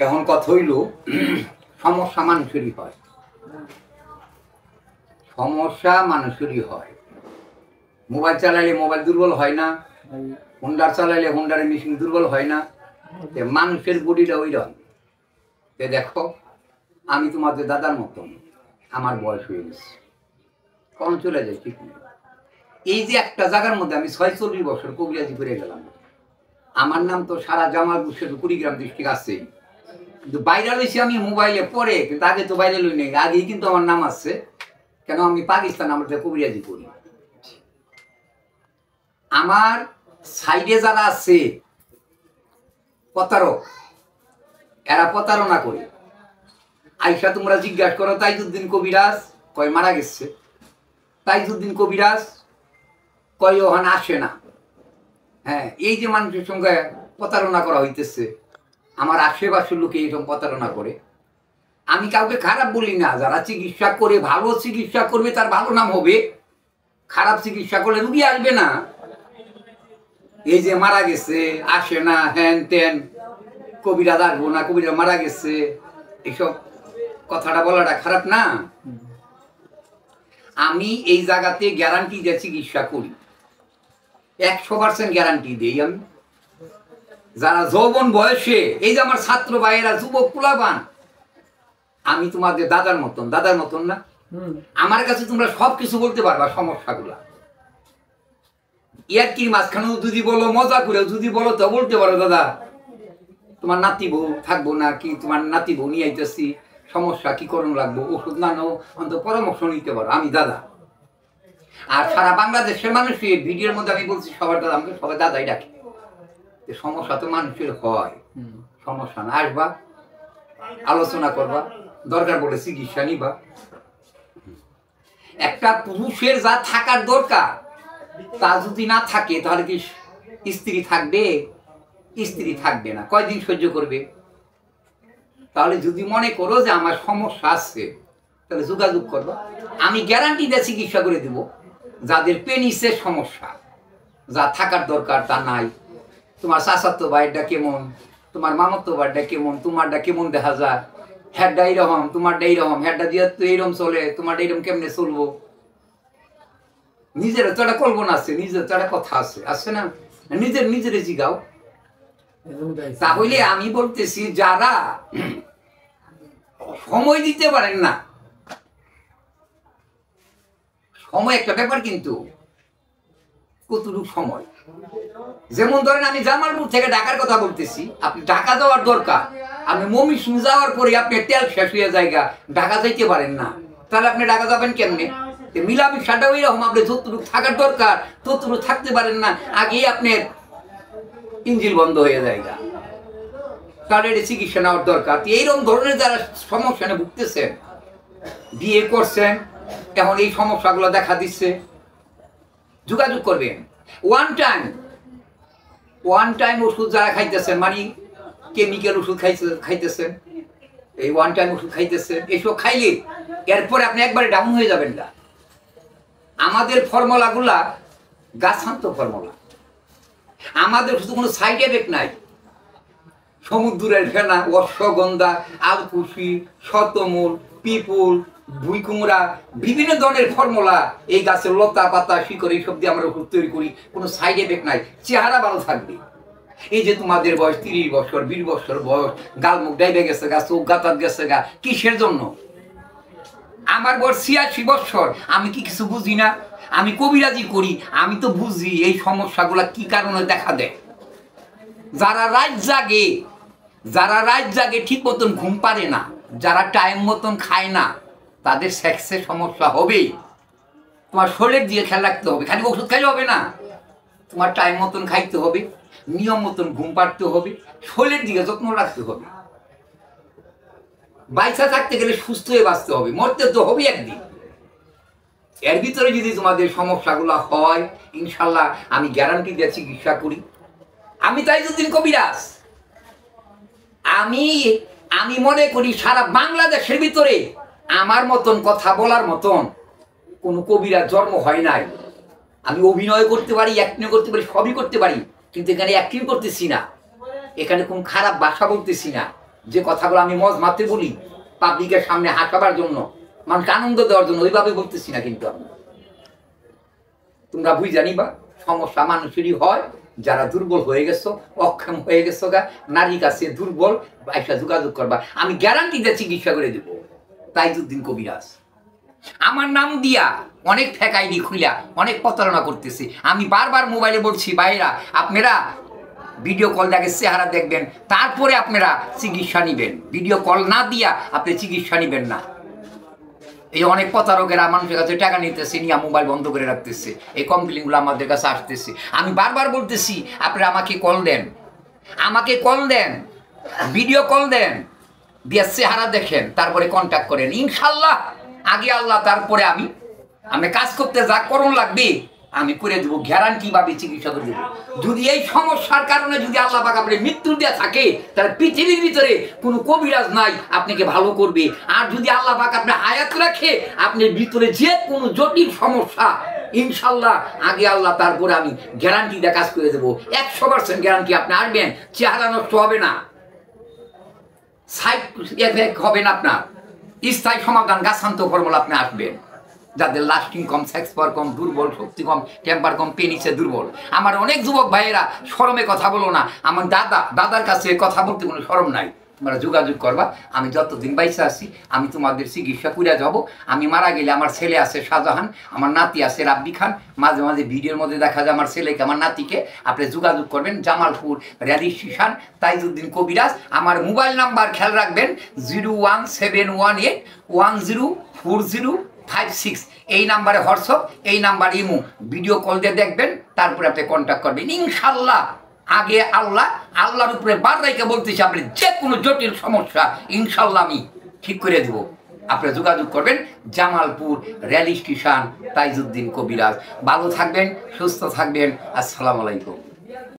এখন কথা হইল সমস্যা মানুষেরই হয়, সমস্যা মানুষেরই হয়। মোবাইল চালাইলে মোবাইল দুর্বল হয় না, হুন্ডার চালাইলে হুন্ডারের মেশিন দুর্বল হয় না, মানুষের বডিটা ওই রকম। দেখো আমি তোমাদের দাদার মতন, আমার বয়স হয়ে গেছে, কখন চলে যায় ঠিক নেই। এই যে একটা জায়গার মধ্যে আমি 46 বছর কবিরাজি করে গেলাম, আমার নাম তো সারা জামালপুর কুড়িগ্রাম ডিস্ট্রিক্ট আছে, কিন্তু ভাইরাল হয়েছি আমি মোবাইলে পরে, কিন্তু আগে তো ভাইরাল হই নেই, আগেই কিন্তু আমার নাম আছে। কেন আমি পাকিস্তান আমাদের কবিরাজি করি। আমার সাইডে যারা আছে প্রতারক, এরা প্রতারণা করে। আইসা তোমরা জিজ্ঞাসা করো তাইজুদ্দিন কবিরাজ কয় মারা গেছে, তাইজুদ্দিন কবিরাজ কয় ওখানে আসে না। হ্যাঁ, এই যে মানুষের সঙ্গে প্রতারণা করা হইতেছে, আমার আশেপাশের লোকে এইরকম প্রতারণা করে। আমি কাউকে খারাপ বলি না, যারা চিকিৎসা করে ভালো চিকিৎসা করবে তার ভালো নাম হবে, খারাপ চিকিৎসা করলে রুগী আসবে না। এই যে মারা গেছে আসে না, হ্যান ত্যান, কবিরাজ আসবো না, কবিরাজ মারা গেছে, এইসব কথাটা বলাটা খারাপ না। আমি এই জায়গাতে গ্যারান্টি দিয়ে চিকিৎসা করি, 100% গ্যারান্টি দিই আমি। যারা যৌবন বয়সে, এই যে আমার ছাত্র ভাইয়েরা যুবক কুলাবান, আমি তোমাদের দাদার মতন, দাদার মতন না, আমার কাছে তোমরা সবকিছু বলতে পারবা সমস্যাগুলা। ইয়ার কি মাঝখানেও যদি বলো, মজা করে যদি বলো তো বলতে পারো দাদা তোমার নাতি বউ থাকবো না কি, তোমার নাতি বউ নিয়ে আইতেছি, সমস্যা কি করণ লাগবো, ওষুধ না নাও, অন্তত পরামর্শ নিতে পারো, আমি দাদা। আর সারা বাংলাদেশের মানুষের ভিডিওর মধ্যে আমি বলছি সবার দাদা, আমাকে সবাই দাদাই ডাকে। সমস্যা তো মানুষের হয়, সমস্যা না, আসবা আলোচনা করবা, দরকার বলে চিকিৎসা নিবা। একটা পুরুষের যা থাকার দরকার তা যদি না থাকে তাহলে কি স্ত্রী থাকবে? স্ত্রী থাকবে না, কয়দিন সহ্য করবে? তাহলে যদি মনে করো যে আমার সমস্যা আছে তাহলে যোগাযোগ করবা, আমি গ্যারান্টি দিয়ে চিকিৎসা করে দেব। যাদের পেনিসের সমস্যা, যা থাকার দরকার তা নাই, তোমার চাচাতো ভাইটা কেমন, তোমার মামাতো ভাইটা কেমন, তোমারটা কেমন দেখা যায়, হেডটা এইরকম, তোমারটা এইরকম, হেডটা দিয়ে তো এইরকম চলে, তোমারটা এইরকম কেমনে চলবো? নিজের তো একটা কল্পনা আছে, নিজের তো একটা কথা আছে, আছে না? নিজের জিগাও। তাহলে আমি বলতেছি যারা সময় দিতে পারেন না, সময় একটা ব্যাপার, কিন্তু কতটুকু সময়। যেমন ধরেন আমি জামালপুর থেকে ঢাকার কথা বলতেছি, আপনি ঢাকা যাওয়ার দরকার, আপনি ময়মনসিংহ যাওয়ার পরে আপনি তেল শেষ হয়ে জায়গা ঢাকা যাইতে পারেন না, তাহলে আপনি ঢাকা যাবেন কেমনে? মিলামিশাটা ওই রকম, আপনি যতটুকু থাকার দরকার ততটুকু থাকতে পারেন না, আগেই আপনার ইঞ্জিন বন্ধ হয়ে জায়গা, তাহলে এটা চিকিৎসা নেওয়ার দরকার। এইরকম ধরনের যারা সমস্যা নিয়ে ভুগতেছেন, বিয়ে করছেন, এখন এই সমস্যাগুলো দেখা দিচ্ছে, যোগাযোগ করবেন। ওয়ান টাইম ওষুধ যারা খাইতেছেন, মানে কেমিক্যাল ওষুধ খাইতেছেন, এই ওয়ান টাইম ওষুধ খাইতেছেন, এসব খাইলে এরপরে আপনি একবারে ডাউন হয়ে যাবেন না। আমাদের ফর্মুলাগুলা গাছান্ত ফর্মুলা, আমাদের শুধু কোনো সাইড এফেক্ট নাই। সমুদ্রের ফেনা, অশ্বগন্ধা, আলকুশি, শতমূল, পিপুল, ভুইকুমড়া, বিভিন্ন ধরনের ফর্মুলা, এই গাছের লতা পাতা শিকড় এইসব দিয়ে আমরা ওষুধ তৈরি করি, কোনো সাইড এফেক্ট নাই, চেহারা ভালো থাকবে। এই যে তোমাদের বয়স 30 বছর 20 বছর বয়স, গালমুখ ডাইবে গেছে গা, চোখ গাতাত গেছে গা, কিসের জন্য? আমার বয়স 86 বছর, আমি কি কিছু বুঝি না? আমি কবিরাজি করি, আমি তো বুঝি এই সমস্যাগুলা কি কারণে দেখা দেয়। যারা রাত জাগে ঠিক মতন ঘুম পারে না, যারা টাইম মতন খায় না, তাদের সেক্সের সমস্যা হবেই। তোমার শরীরের দিকে খেয়াল রাখতে হবে, খালি ওষুধ খাইলে হবে না, তোমার টাইম মতন খাইতে হবে, নিয়ম মতন ঘুম পাড়তে হবে, শরীরের দিকে যত্ন রাখতে হবে। বাইসা থাকতে গেলে সুস্থ হয়ে বাঁচতে হবে, মরতে তো হবে একদিন। এর ভিতরে যদি তোমাদের সমস্যাগুলো হয়, ইনশাল্লাহ আমি গ্যারান্টি দিয়ে চিকিৎসা করি। আমি তাইজুদ্দিন কবিরাজ, আমি মনে করি সারা বাংলাদেশের ভিতরে আমার মতন কথা বলার মতন কোনো কবিরাজ জন্ম হয় নাই। আমি অভিনয় করতে পারি, অ্যাক্টিং করতে পারি, সবই করতে পারি, কিন্তু এখানে অ্যাক্টিং করতেছি না, এখানে কোন খারাপ ভাষা বলতেছি না, যে কথাগুলো আমি মজ মারতে বলি পাবলিকের সামনে হাঁটাবার জন্য, মানুষকে আনন্দ দেওয়ার জন্য, ওইভাবে বলতেছি না। কিন্তু আমি তোমরা বুঝ জানিবা সমস্যা মানুষেরই হয় যারা দুর্বল হয়ে গেছো, অক্ষম হয়ে গেছো গা, নারী কাছে দুর্বল, একটা যোগাযোগ করবা, আমি গ্যারান্টি দিয়ে চিকিৎসা করে দেব। তাইজউদ্দিন কবিরাজ আমার নাম দিয়া অনেক ফেক আইডি খুইলা অনেক প্রতারণা করতেছে। আমি বারবার মোবাইলে বলছি, ভাইরা আপনারা ভিডিও কল দেখে চেহারা দেখবেন, তারপরে আপনারা চিকিৎসা নিবেন। ভিডিও কল না দিয়া আপনি চিকিৎসা নিবেন না। এই অনেক প্রতারকেরা মানুষের কাছে টাকা নিতেছে, নিয়ে মোবাইল বন্ধ করে রাখতেছে, এই কমপ্লেনগুলো আমাদের কাছে আসতেছে। আমি বারবার বলতেছি আপনারা আমাকে কল দেন, আমাকে কল দেন, ভিডিও কল দেন, দিয়ে চেহারা দেখেন, তারপরে কন্ট্যাক্ট করেন। ইনশাল্লাহ আগে আল্লাহ, তারপরে আমি কাজ করতে যা করণ লাগবে আমি করে দেবো, গ্যারান্টি ভাবে চিকিৎসা করে দেবো। যদি এই সমস্যার কারণে যদি আল্লাহ পাক আপনি মৃত্যু দেওয়া থাকে, তাহলে পৃথিবীর ভিতরে কোনো কবিরাজ নাই আপনাকে ভালো করবে। আর যদি আল্লাহ পাক আপনি হায়াত রাখে, আপনার ভিতরে যে কোনো জটিল সমস্যা ইনশাল্লাহ আগে আল্লাহ, তারপরে আমি গ্যারান্টি দিয়ে কাজ করে দেবো। 100% গ্যারান্টি। আপনি আসবেন, চেহারা নষ্ট হবে না, সাইড এফেক্ট হবে না, আপনার স্থায়ী সমাধান, গাছান্ত ফর্মুলা আপনি আসবেন। যাদের লাস্টিং কম, সেক্স পাওয়ার কম, দুর্বল, শক্তি কম, টেম্পার কম, পেনিসে দুর্বল। আমার অনেক যুবক ভাইয়েরা শরমে কথা বলো না, আমার দাদার কাছে কথা বলতে কোনো শরম নাই, তোমরা যোগাযোগ করবা। আমি যতদিন বাইসে আছি আমি তোমাদের চিকিৎসা করে যাব। আমি মারা গেলে আমার ছেলে আছে শাহজাহান, আমার নাতি আছে রাব্বি খান, মাঝে মাঝে ভিডিওর মধ্যে দেখা যায় আমার ছেলেকে, আমার নাতিকে। আপনি যোগাযোগ করবেন জামালপুর রেজিস্ট্রেশন তাইজউদ্দিন কবিরাজ। আমার মোবাইল নাম্বার খেয়াল রাখবেন 01718104056। এই নাম্বারে হোয়াটসঅ্যাপ, এই নাম্বার ইমো, ভিডিও কল দিয়ে দেখবেন, তারপরে আপনি কন্ট্যাক্ট করবেন। ইনশাল্লাহ আগে আল্লাহ, আল্লাহর উপরে বার রাইকে বলতেছি, আপনি যে কোনো জটিল সমস্যা ইনশাল্লাহ আমি ঠিক করে দেবো। আপনি যোগাযোগ করবেন জামালপুর রেল স্টেশন তাইজউদ্দিন কবিরাজ। ভালো থাকবেন, সুস্থ থাকবেন। আসসালামু আলাইকুম।